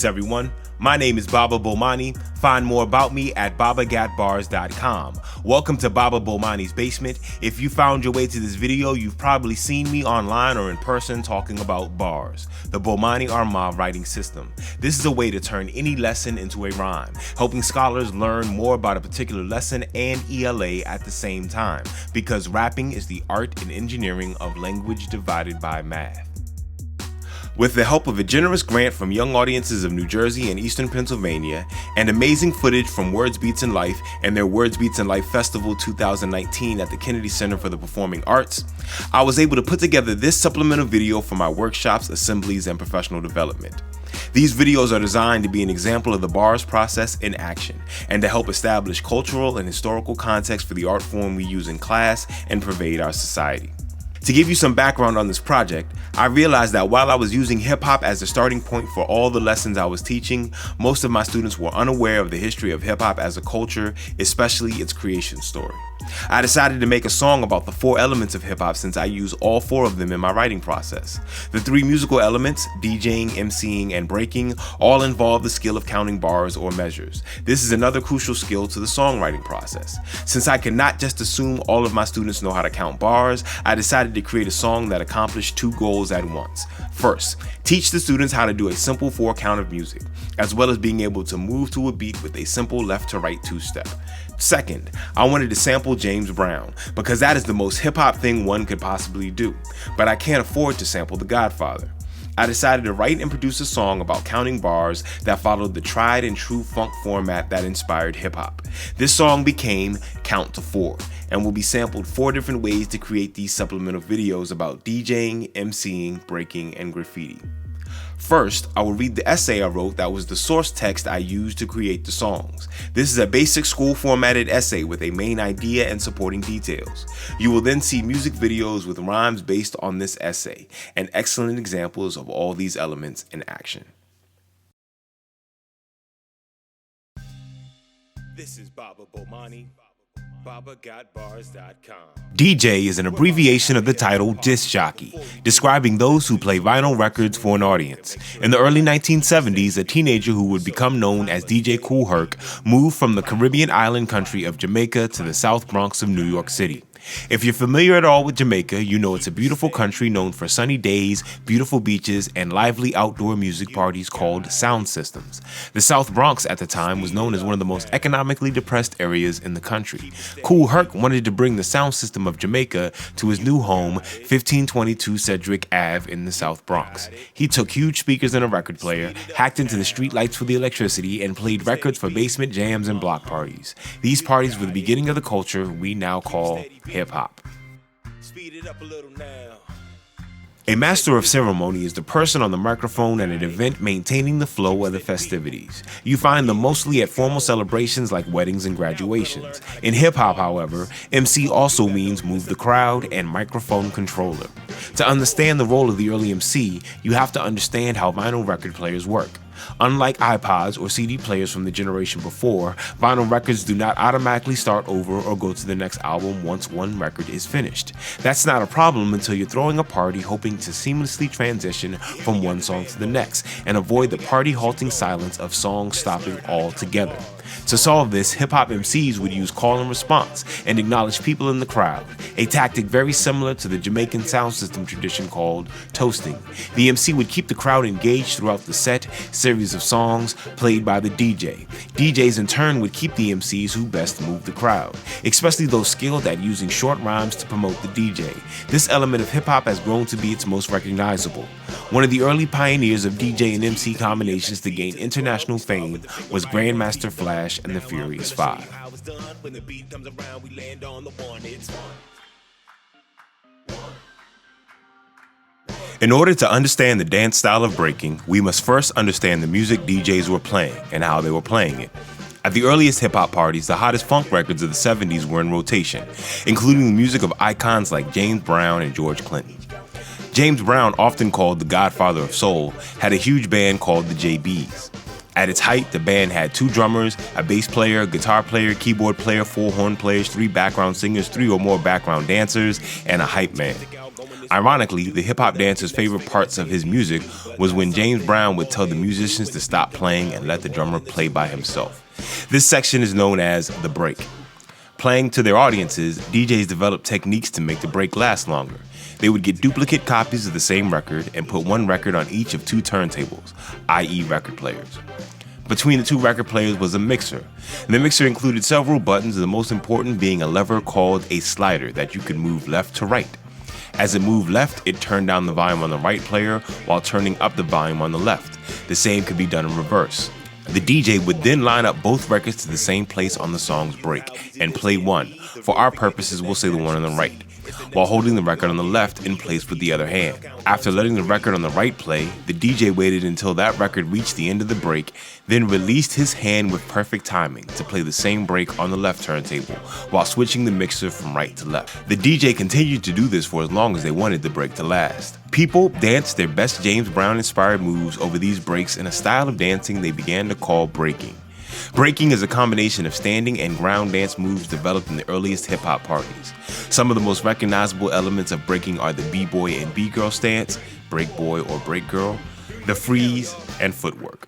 everyone. My name is Baba Bomani. Find more about me at BabaGotB.A.R.S.com. Welcome to Baba Bomani's basement. If you found your way to this video, you've probably seen me online or in person talking about bars, the Bomani Arma writing system. This is a way to turn any lesson into a rhyme, helping scholars learn more about a particular lesson and ELA at the same time, because rapping is the art and engineering of language divided by math. With the help of a generous grant from young audiences of New Jersey and Eastern Pennsylvania, and amazing footage from Words Beats in Life and their Words Beats in Life Festival 2019 at the Kennedy Center for the Performing Arts, I was able to put together this supplemental video for my workshops, assemblies, and professional development. These videos are designed to be an example of the BARS process in action, and to help establish cultural and historical context for the art form we use in class and pervade our society. To give you some background on this project, I realized that while I was using hip-hop as the starting point for all the lessons I was teaching, most of my students were unaware of the history of hip-hop as a culture, especially its creation story. I decided to make a song about the 4 elements of hip-hop since I use all 4 of them in my writing process. The 3 musical elements, DJing, MCing, and breaking, all involve the skill of counting bars or measures. This is another crucial skill to the songwriting process. Since I cannot just assume all of my students know how to count bars, I decided to create a song that accomplished 2 goals at once. First, teach the students how to do a simple 4 count of music, as well as being able to move to a beat with a simple left to right 2-step. Second, I wanted to sample James Brown, because that is the most hip-hop thing one could possibly do, but I can't afford to sample The Godfather. I decided to write and produce a song about counting bars that followed the tried and true funk format that inspired hip-hop. This song became Count to 4, and will be sampled 4 different ways to create these supplemental videos about DJing, MCing, breaking, and graffiti. First, I will read the essay I wrote that was the source text I used to create the songs. This is a basic school formatted essay with a main idea and supporting details. You will then see music videos with rhymes based on this essay, and excellent examples of all these elements in action. This is Baba Bomani. BabaGotB.A.R.S.com. DJ is an abbreviation of the title disc jockey, describing those who play vinyl records for an audience. In the early 1970s, a teenager who would become known as DJ Kool Herc moved from the Caribbean island country of Jamaica to the South Bronx of New York City. If you're familiar at all with Jamaica, you know it's a beautiful country known for sunny days, beautiful beaches, and lively outdoor music parties called sound systems. The South Bronx at the time was known as one of the most economically depressed areas in the country. Kool Herc wanted to bring the sound system of Jamaica to his new home, 1522 Cedric Ave in the South Bronx. He took huge speakers and a record player, hacked into the street lights for the electricity, and played records for basement jams and block parties. These parties were the beginning of the culture we now call hip-hop. Speed it up a little now. A master of ceremony is the person on the microphone at an event maintaining the flow of the festivities. You find them mostly at formal celebrations like weddings and graduations. In hip-hop, however, MC also means move the crowd and microphone controller. To understand the role of the early MC, you have to understand how vinyl record players work. Unlike iPods or CD players from the generation before, vinyl records do not automatically start over or go to the next album once one record is finished. That's not a problem until you're throwing a party hoping to seamlessly transition from one song to the next and avoid the party halting silence of songs stopping altogether. To solve this, hip-hop MCs would use call and response and acknowledge people in the crowd, a tactic very similar to the Jamaican sound system tradition called toasting. The MC would keep the crowd engaged throughout the set series of songs played by the DJ. DJs in turn would keep the MCs who best moved the crowd, especially those skilled at using short rhymes to promote the DJ. This element of hip-hop has grown to be its most recognizable. One of the early pioneers of DJ and MC combinations to gain international fame was Grandmaster Flash and the Furious 5. In order to understand the dance style of breaking, we must first understand the music DJs were playing and how they were playing it. At the earliest hip-hop parties, the hottest funk records of the 70s were in rotation, including the music of icons like James Brown and George Clinton. James Brown, often called the Godfather of Soul, had a huge band called the JBs. At its height, the band had 2 drummers, a bass player, guitar player, keyboard player, 4 horn players, 3 background singers, 3 or more background dancers, and a hype man. Ironically, the hip-hop dancer's favorite parts of his music was when James Brown would tell the musicians to stop playing and let the drummer play by himself. This section is known as the break. Playing to their audiences, DJs developed techniques to make the break last longer. They would get duplicate copies of the same record and put one record on each of two turntables, i.e. record players. Between the two record players was a mixer. The mixer included several buttons, the most important being a lever called a slider that you could move left to right. As it moved left, it turned down the volume on the right player while turning up the volume on the left. The same could be done in reverse. The DJ would then line up both records to the same place on the song's break and play one. For our purposes, we'll say the one on the right, while holding the record on the left in place with the other hand. After letting the record on the right play, the DJ waited until that record reached the end of the break, then released his hand with perfect timing to play the same break on the left turntable, while switching the mixer from right to left. The DJ continued to do this for as long as they wanted the break to last. People danced their best James Brown-inspired moves over these breaks in a style of dancing they began to call breaking. Breaking is a combination of standing and ground dance moves developed in the earliest hip-hop parties. Some of the most recognizable elements of breaking are the b-boy and b-girl stance, break boy or break girl, the freeze, and footwork.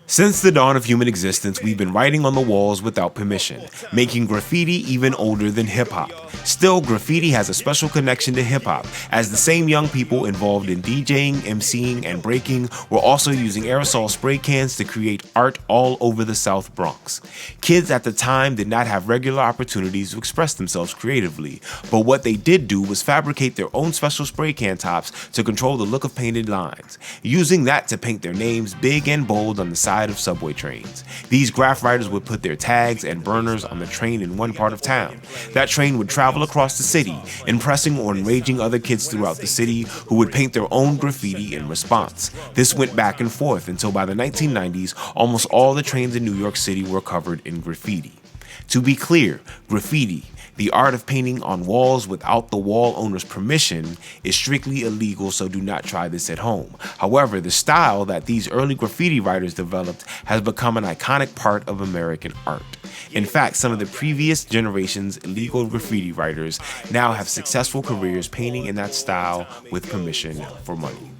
Since the dawn of human existence, we've been writing on the walls without permission, making graffiti even older than hip-hop. Still, graffiti has a special connection to hip-hop, as the same young people involved in DJing, MCing, and breaking were also using aerosol spray cans to create art all over the South Bronx. Kids at the time did not have regular opportunities to express themselves creatively, but what they did do was fabricate their own special spray can tops to control the look of painted lines, using that to paint their names big and bold on the side of subway trains. These graph writers would put their tags and burners on the train in one part of town. That train would travel across the city, impressing or enraging other kids throughout the city who would paint their own graffiti in response. This went back and forth until by the 1990s, almost all the trains in New York City were covered in graffiti. To be clear, graffiti, the art of painting on walls without the wall owner's permission, is strictly illegal, so do not try this at home. However, the style that these early graffiti writers developed has become an iconic part of American art. In fact, some of the previous generation's illegal graffiti writers now have successful careers painting in that style with permission for money.